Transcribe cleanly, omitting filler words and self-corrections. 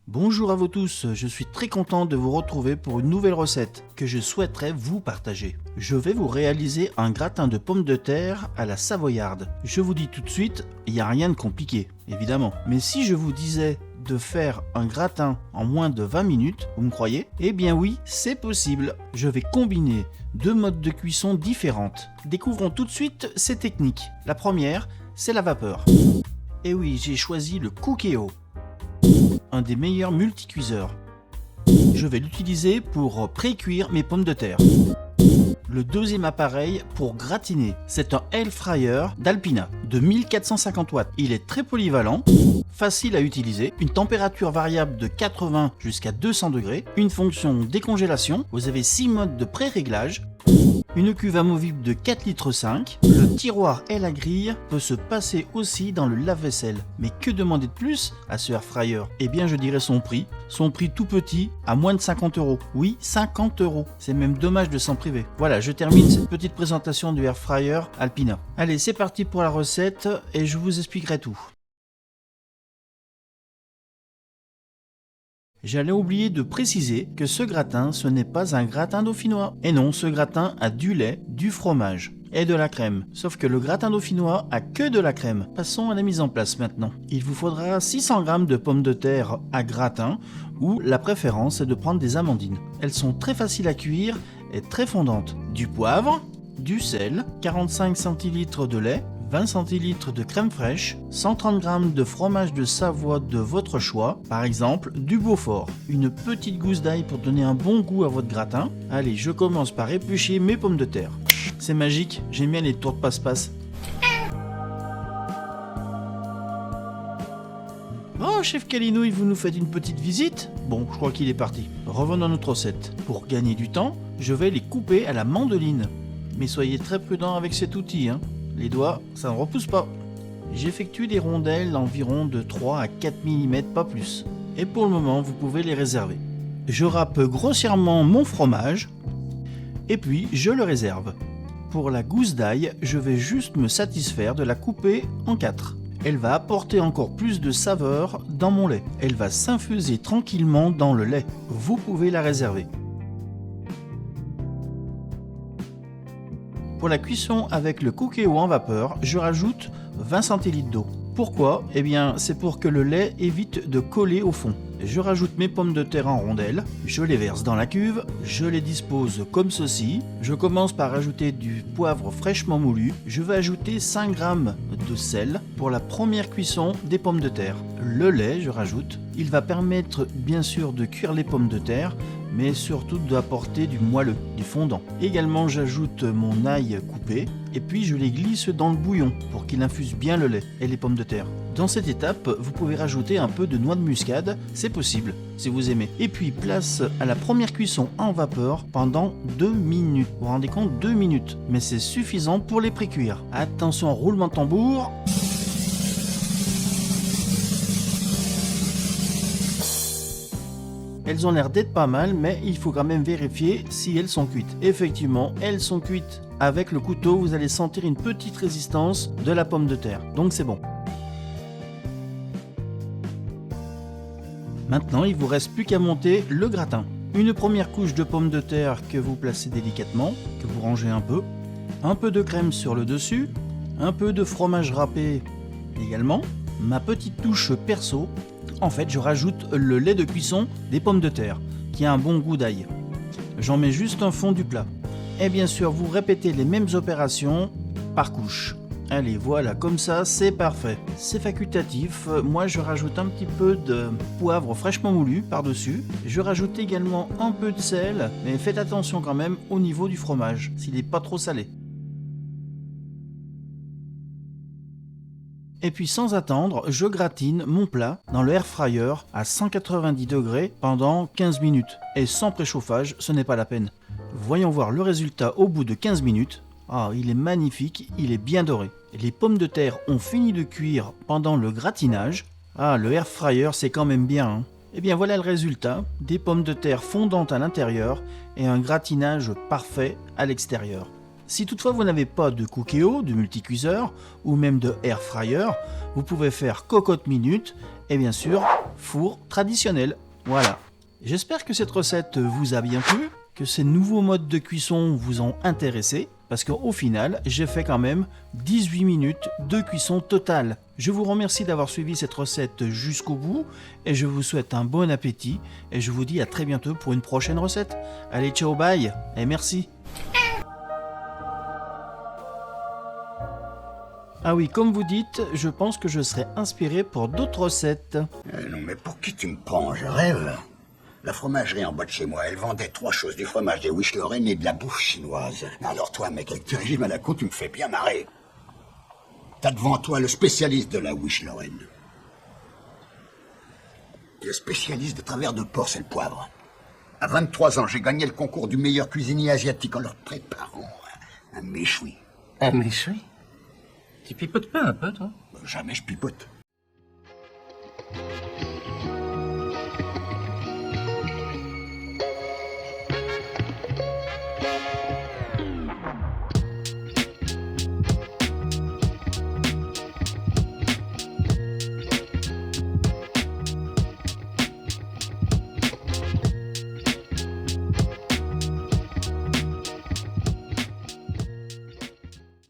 Bonjour à vous tous, je suis très content de vous retrouver pour une nouvelle recette que je souhaiterais vous partager. Je vais vous réaliser un gratin de pommes de terre à la savoyarde. Je vous dis tout de suite, il n'y a rien de compliqué, évidemment. Mais si je vous disais de faire un gratin en moins de 20 minutes, vous me croyez? Eh bien oui, c'est possible. Je vais combiner deux modes de cuisson différentes. Découvrons tout de suite ces techniques. La première, c'est la vapeur. Et oui, j'ai choisi le Cookéo, un des meilleurs multicuiseurs. Je vais l'utiliser pour pré-cuire mes pommes de terre. Le deuxième appareil pour gratiner, c'est un air fryer d'Alpina de 1450 watts. Il est très polyvalent, facile à utiliser, une température variable de 80 jusqu'à 200 degrés, une fonction décongélation, vous avez 6 modes de pré-réglage, une cuve amovible de 4,5 litres, le tiroir et la grille peut se passer aussi dans le lave-vaisselle. Mais que demander de plus à ce air fryer? Eh bien je dirais son prix tout petit à moins de 50 €. Oui, 50 €, c'est même dommage de s'en priver. Voilà, je termine cette petite présentation du air fryer Alpina. Allez, c'est parti pour la recette et je vous expliquerai tout. J'allais oublier de préciser que ce gratin, ce n'est pas un gratin dauphinois. Et non, ce gratin a du lait, du fromage et de la crème. Sauf que le gratin dauphinois a que de la crème. Passons à la mise en place maintenant. Il vous faudra 600 g de pommes de terre à gratin ou la préférence est de prendre des amandines. Elles sont très faciles à cuire et très fondantes. Du poivre, du sel, 45 centilitres de lait, 20 centilitres de crème fraîche, 130 g de fromage de Savoie de votre choix, par exemple du Beaufort, une petite gousse d'ail pour donner un bon goût à votre gratin. Allez, je commence par éplucher mes pommes de terre. C'est magique, j'aime bien les tours de passe-passe. Oh, chef Calinouille, vous nous faites une petite visite? Bon, je crois qu'il est parti. Revenons à notre recette. Pour gagner du temps, je vais les couper à la mandoline. Mais soyez très prudent avec cet outil, hein. Les doigts, ça ne repousse pas. J'effectue des rondelles environ de 3 à 4 mm, pas plus. Et pour le moment, vous pouvez les réserver. Je râpe grossièrement mon fromage et puis je le réserve. Pour la gousse d'ail, je vais juste me satisfaire de la couper en 4. Elle va apporter encore plus de saveur dans mon lait. Elle va s'infuser tranquillement dans le lait. Vous pouvez la réserver. Pour la cuisson avec le Cookéo en vapeur, je rajoute 20 centilitres d'eau. Pourquoi? Eh bien, c'est pour que le lait évite de coller au fond. Je rajoute mes pommes de terre en rondelles, je les verse dans la cuve, je les dispose comme ceci. Je commence par ajouter du poivre fraîchement moulu. Je vais ajouter 5 g de sel pour la première cuisson des pommes de terre. Le lait, je rajoute. Il va permettre bien sûr de cuire les pommes de terre, mais surtout d'apporter du moelleux, du fondant. Également, j'ajoute mon ail coupé et puis je les glisse dans le bouillon pour qu'il infuse bien le lait et les pommes de terre. Dans cette étape, vous pouvez rajouter un peu de noix de muscade, c'est possible si vous aimez. Et puis place à la première cuisson en vapeur pendant 2 minutes. Vous vous rendez compte, 2 minutes, mais c'est suffisant pour les pré-cuire. Attention, roulement de tambour. Elles ont l'air d'être pas mal, mais il faut quand même vérifier si elles sont cuites. Effectivement, elles sont cuites. Avec le couteau, vous allez sentir une petite résistance de la pomme de terre. Donc c'est bon. Maintenant, il ne vous reste plus qu'à monter le gratin. Une première couche de pommes de terre que vous placez délicatement, que vous rangez un peu de crème sur le dessus, un peu de fromage râpé également, ma petite touche perso. En fait, je rajoute le lait de cuisson des pommes de terre, qui a un bon goût d'ail. J'en mets juste un fond du plat. Et bien sûr, vous répétez les mêmes opérations par couche. Allez, voilà, comme ça, c'est parfait. C'est facultatif. Moi, je rajoute un petit peu de poivre fraîchement moulu par-dessus. Je rajoute également un peu de sel, mais faites attention quand même au niveau du fromage, s'il n'est pas trop salé. Et puis sans attendre, je gratine mon plat dans le air fryer à 190 degrés pendant 15 minutes. Et sans préchauffage, ce n'est pas la peine. Voyons voir le résultat au bout de 15 minutes. Ah, il est magnifique, il est bien doré. Les pommes de terre ont fini de cuire pendant le gratinage. Ah, le air fryer, c'est quand même bien, hein. Et bien voilà le résultat, des pommes de terre fondantes à l'intérieur et un gratinage parfait à l'extérieur. Si toutefois vous n'avez pas de Cookéo, de multicuiseur ou même de air fryer, vous pouvez faire cocotte minute et bien sûr four traditionnel. Voilà. J'espère que cette recette vous a bien plu, que ces nouveaux modes de cuisson vous ont intéressé, parce qu'au final, j'ai fait quand même 18 minutes de cuisson totale. Je vous remercie d'avoir suivi cette recette jusqu'au bout, et je vous souhaite un bon appétit, et je vous dis à très bientôt pour une prochaine recette. Allez, ciao, bye, et merci. Ah oui, comme vous dites, je pense que je serai inspiré pour d'autres recettes. Non, mais pour qui tu me prends? Je rêve. La fromagerie en bas de chez moi, elle vendait 3 choses, du fromage des Wish-Lorraine et de la bouffe chinoise. Alors toi, mec, avec tes régimes à la con, tu me fais bien marrer. T'as devant toi le spécialiste de la Wish-Lorraine. Le spécialiste de travers de porc, c'est le poivre. À 23 ans, j'ai gagné le concours du meilleur cuisinier asiatique en leur préparant un méchoui. Un méchoui? Tu pipotes pas un peu, toi? Jamais je pipote.